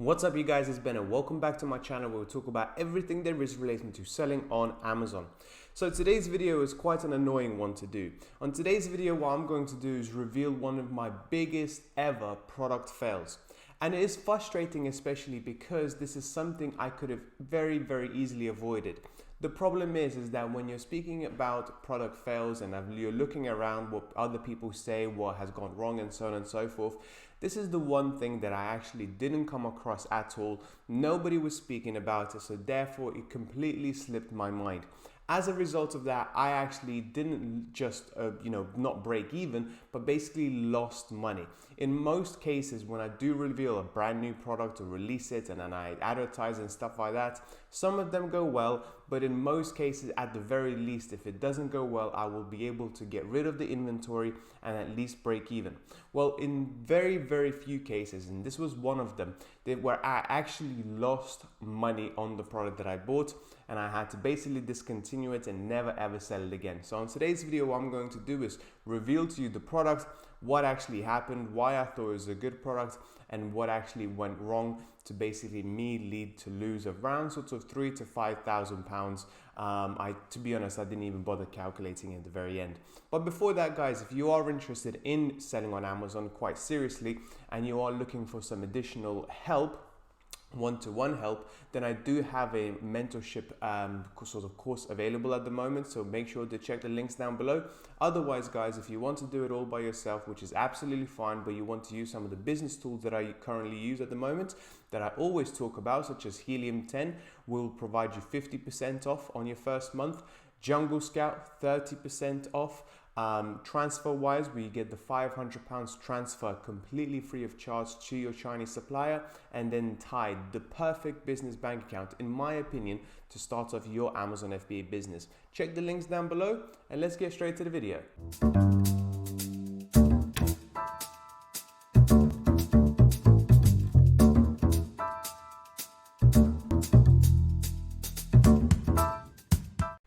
What's up, you guys? It's Ben and welcome back to my channel where we talk about everything there is relating to selling on Amazon. So today's video is quite an annoying one to do. On today's video, what I'm going to do is reveal one of my biggest ever product fails. And it is frustrating, especially because this is something I could have very easily avoided. The problem is that when you're speaking about product fails and you're looking around what other people say, what has gone wrong and so on and so forth, this is the one thing that I actually didn't come across at all. Nobody was speaking about it, so therefore it completely slipped my mind. As a result of that, I actually didn't just, not break even, but basically lost money. In most cases, when I do reveal a brand new product or release it and then I advertise and stuff like that, some of them go well, but in most cases, at the very least, if it doesn't go well, I will be able to get rid of the inventory and at least break even. Well, in very few cases, and this was one of them, where I actually lost money on the product that I bought, and I had to basically discontinue it and never ever sell it again. So in today's video, what I'm going to do is reveal to you the product, what actually happened, why I thought it was a good product, and what actually went wrong to basically lead to lose around sort of £3,000 to £5,000. To be honest, I didn't even bother calculating at the very end. But before that, guys, if you are interested in selling on Amazon quite seriously and you are looking for some additional help, one-to-one help, then I do have a mentorship sort of course available at the moment, so make sure to check the links down below. Otherwise, guys, if you want to do it all by yourself, which is absolutely fine, but you want to use some of the business tools that I currently use at the moment, that I always talk about, such as Helium 10, will provide you 50% off on your first month. Jungle Scout, 30% off. Transferwise, where you get the £500 transfer completely free of charge to your Chinese supplier, and then Tide, the perfect business bank account, in my opinion, to start off your Amazon FBA business. Check the links down below and let's get straight to the video.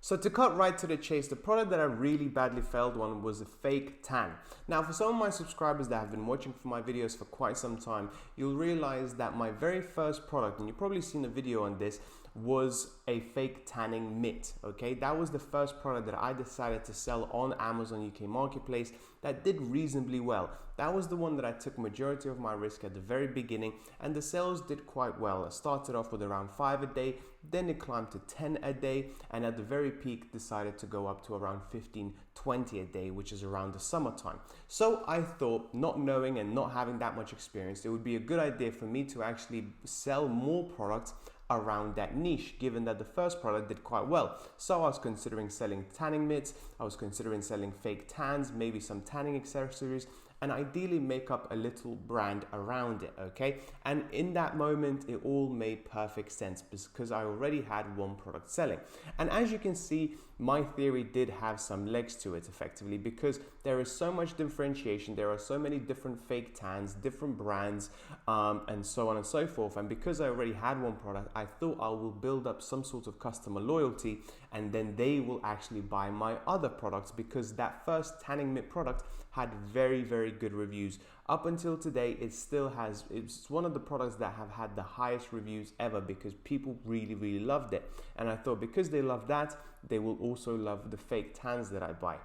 So to cut right to the chase, the product that I really badly failed on was a fake tan. Now, for some of my subscribers that have been watching for my videos for quite some time, you'll realize that my very first product, and you've probably seen a video on this, was a fake tanning mitt. Okay, that was the first product that I decided to sell on Amazon UK Marketplace that did reasonably well. That was the one that I took majority of my risk at the very beginning, and the sales did quite well. I started off with around 5 a day, then it climbed to 10 a day, and at the very peak decided to go up to around 15-20 a day, which is around the summertime. So I thought, not knowing and not having that much experience, it would be a good idea for me to actually sell more products around that niche, given that the first product did quite well. So I was considering selling tanning mitts, I was considering selling fake tans, maybe some tanning accessories, and ideally make up a little brand around it, okay? And in that moment, it all made perfect sense because I already had one product selling. And as you can see, my theory did have some legs to it effectively, because there is so much differentiation, there are so many different fake tans, different brands, and so on and so forth. And because I already had one product, I thought I will build up some sort of customer loyalty, and then they will actually buy my other products, because that first tanning mitt product had very good reviews. Up until today, it's one of the products that have had the highest reviews ever, because people really loved it. And I thought, because they love that, they will also love the fake tans that I buy.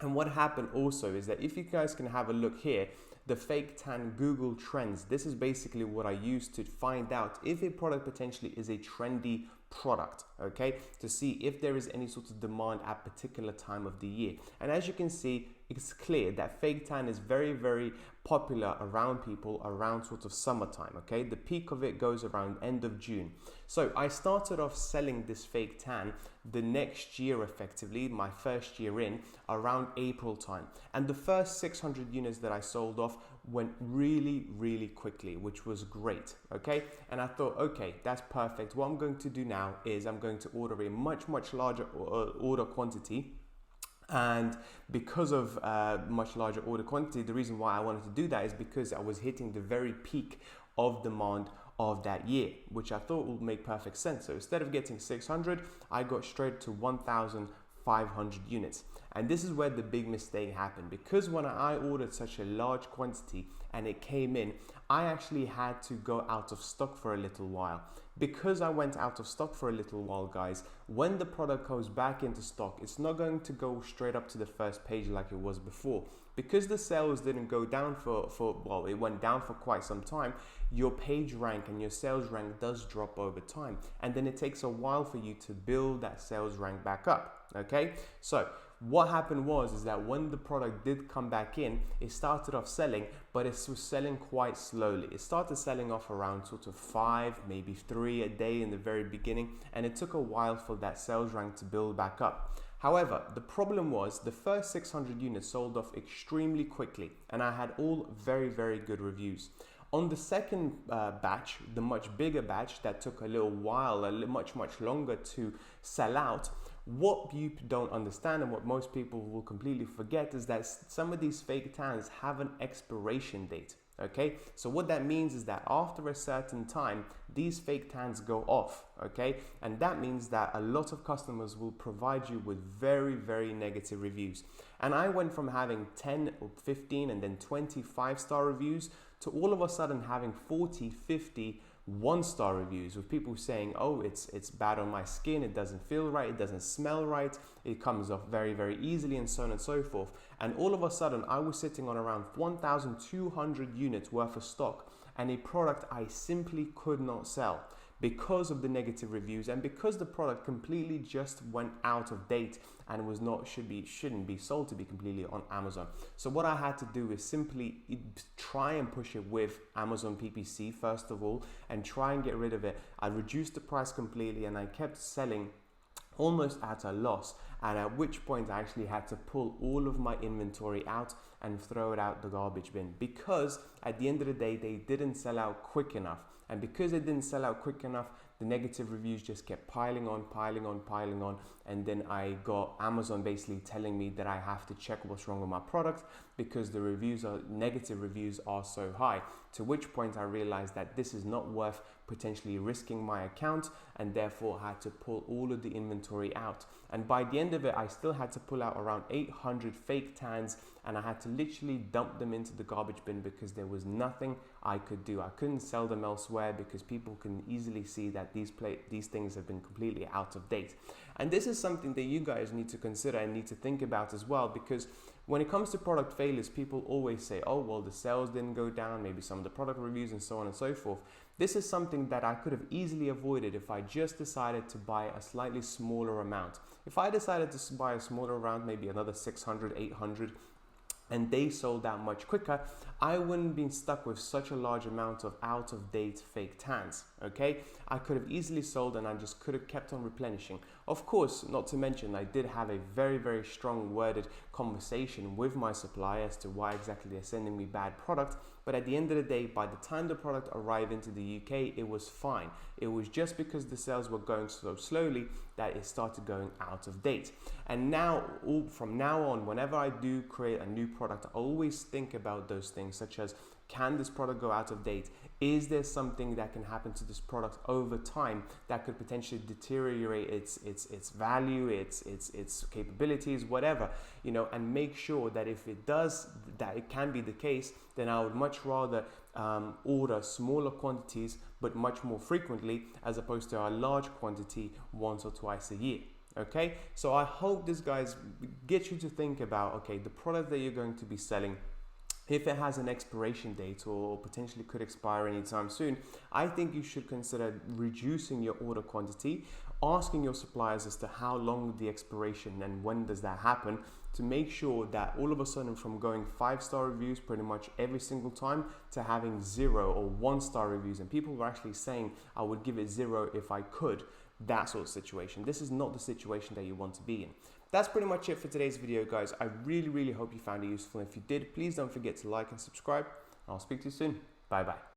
And what happened also is that, if you guys can have a look here, the fake tan Google Trends, this is basically what I use to find out if a product potentially is a trendy product, okay, to see if there is any sort of demand at a particular time of the year. And as you can see, it's clear that fake tan is very popular around people around sort of summertime, okay? The peak of it goes around end of June. So I started off selling this fake tan the next year, effectively, my first year in, around April time. And the first 600 units that I sold off went really quickly, which was great, okay? And I thought, okay, that's perfect. What I'm going to do now is I'm going to order a much larger order quantity. And because of much larger order quantity, the reason why I wanted to do that is because I was hitting the very peak of demand of that year, which I thought would make perfect sense. So instead of getting 600, I got straight to 1,000 500 units. And this is where the big mistake happened, because when I ordered such a large quantity and it came in, I actually had to go out of stock for a little while. Because I went out of stock for a little while, guys, when the product goes back into stock, it's not going to go straight up to the first page like it was before. Because the sales didn't go down well, it went down for quite some time, your page rank and your sales rank does drop over time. And then it takes a while for you to build that sales rank back up, okay? So what happened is that when the product did come back in, it started off selling, but it was selling quite slowly. It started selling off around sort of 5, maybe 3 a day in the very beginning, and it took a while for that sales rank to build back up. However, the problem was the first 600 units sold off extremely quickly, and I had all very, very good reviews. On the second batch, the much bigger batch that took a little while, much longer to sell out, what you don't understand and what most people will completely forget is that some of these fake tans have an expiration date. Okay, so what that means is that after a certain time, these fake tans go off. Okay, and that means that a lot of customers will provide you with very, very negative reviews. And I went from having 10 or 15 and then 25-star reviews to all of a sudden having 40, 50 1-star reviews, with people saying, oh, it's bad on my skin, it doesn't feel right, it doesn't smell right, it comes off very, very easily, and so on and so forth. And all of a sudden I was sitting on around 1,200 units worth of stock, and a product I simply could not sell because of the negative reviews and because the product completely just went out of date and shouldn't be sold, to be completely on Amazon. So what I had to do is simply try and push it with Amazon PPC first of all, and try and get rid of it. I reduced the price completely and I kept selling almost at a loss, and at which point I actually had to pull all of my inventory out and throw it out the garbage bin, because at the end of the day they didn't sell out quick enough. And because they didn't sell out quick enough, the negative reviews just kept piling on, and then I got Amazon basically telling me that I have to check what's wrong with my product because the negative reviews are so high. To which point I realized that this is not worth potentially risking my account, and therefore had to pull all of the inventory out. And by the end of it, I still had to pull out around 800 fake tans, and I had to literally dump them into the garbage bin because there was nothing I could do. I couldn't sell them elsewhere because people can easily see that these things have been completely out of date. And this is something that you guys need to consider and need to think about as well, because when it comes to product failures, people always say, oh, well, the sales didn't go down, maybe some of the product reviews and so on and so forth. This is something that I could have easily avoided if I just decided to buy a slightly smaller amount. If I decided to buy a smaller amount, maybe another 600, 800, and they sold out much quicker, I wouldn't been stuck with such a large amount of out-of-date fake tans, okay? I could have easily sold, and I just could have kept on replenishing. Of course, not to mention, I did have a very, very strong worded conversation with my supplier as to why exactly they're sending me bad product. But at the end of the day, by the time the product arrived into the UK, it was fine. It was just because the sales were going so slowly that it started going out of date. And now, from now on, whenever I do create a new product, I always think about those things, such as, can this product go out of date? Is there something that can happen to this product over time that could potentially deteriorate its value, its capabilities, whatever, you know, and make sure that if it does, that it can be the case, then I would much rather order smaller quantities but much more frequently, as opposed to a large quantity once or twice a year. Okay, so I hope this, guys, gets you to think about, okay, the product that you're going to be selling, if it has an expiration date or potentially could expire anytime soon, I think you should consider reducing your order quantity, asking your suppliers as to how long the expiration and when does that happen, to make sure that all of a sudden, from going 5-star reviews pretty much every single time to having 0 or 1-star reviews, and people were actually saying I would give it 0 if I could, that sort of situation. This is not the situation that you want to be in. That's pretty much it for today's video, guys. I really, really hope you found it useful. If you did, please don't forget to like and subscribe. I'll speak to you soon. Bye bye.